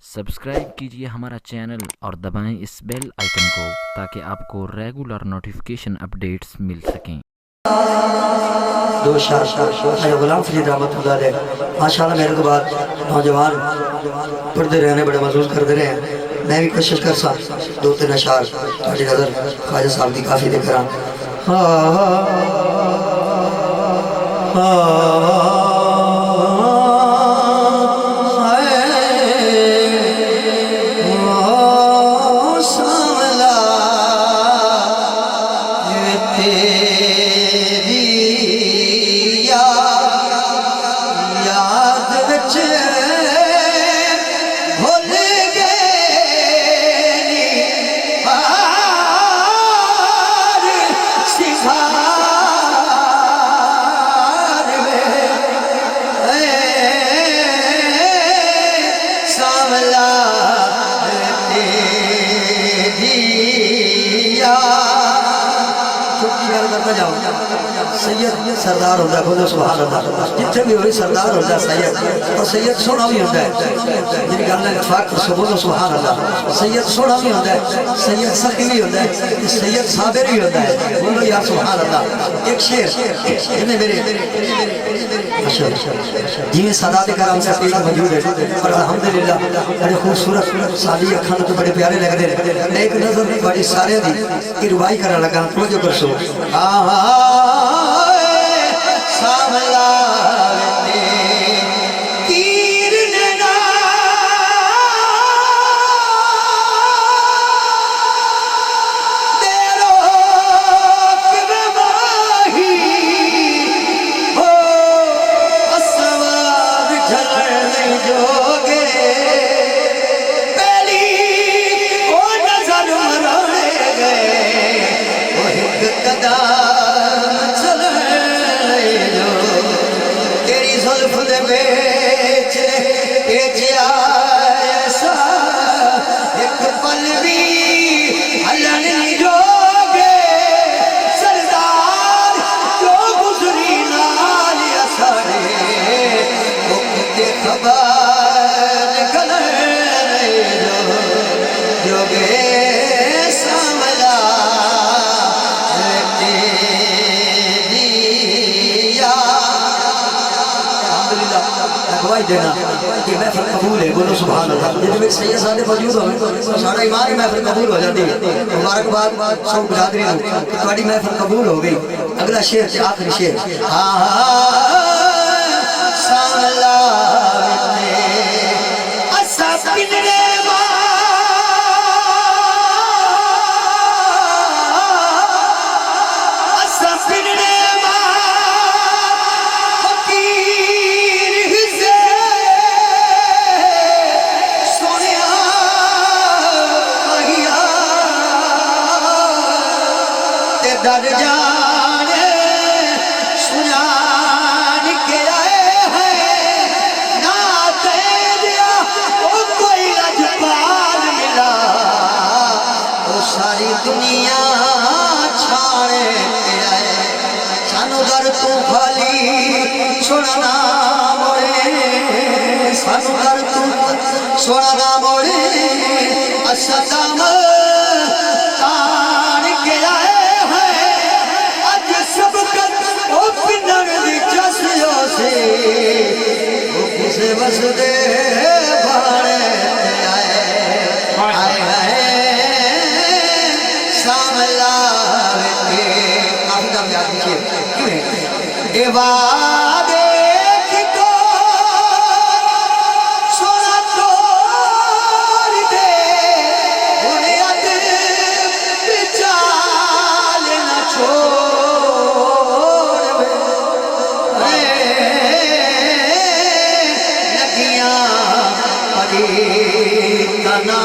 Subscribe कीजिए हमारा channel और दबाएं इस बेल आइकन को ताकि आपको रेगुलर नोटिफिकेशन अपडेट्स मिल सकें। दो शाह गुलाम फरीद रहमतुल्लाह अलैह माशाल्लाह मेरे के बाद नौजवान पढ़ते रहने बड़े महसूस करते रहे हैं। मैं भी कोशिश कर सा दो तीन अशार थोड़ी नज़र ख्वाजा साहब की काफ़ी दे करा। सैयद सरदार होता बोलो सुभान अल्लाह जिथे भी होई सरदार होता सैयद और सैयद सोना भी होता है जिन गल ने इतफाक कर बोलो सुभान अल्लाह। सैयद सोना भी होता है, सैयद सखी भी होता है, सैयद साबिर भी होता है। बोलो यार सुभान अल्लाह। एक शेर जिन्हें मेरे जिन्हें सादात कराम से पीला मौजूद है और अल्हम्दुलिल्लाह बड़े खूबसूरत सादी अखान तो बड़े प्यारे लगते हैं। एक नजर बड़ी सारे की रुबाई करने लगा जो कर सो देना कि महफिल कबूल है। बोलो सुभान अल्लाह। जिसमें सैयद साहब मौजूद हो तो सारा ईमान महफिल कबूल हो जाती है। मुबारकबाद सब बिरादरी को कि तुम्हारी महफिल कबूल हो गई। अगला शेर से आखिरी शेर डर जाने सुजान के आए हैं ना तेरा ओ कोई लजपाल मिला ओ सारी दुनिया छाड़े के आए सानू दर तू खाली सुनना मोरे सानू दर तू सुनना मोरे असदम तान के आए से बस दे भाड़े आए सामला काफी याद कीजिए वादे को सोना तोड़ दे बुनियाद विचार न छोड़ ना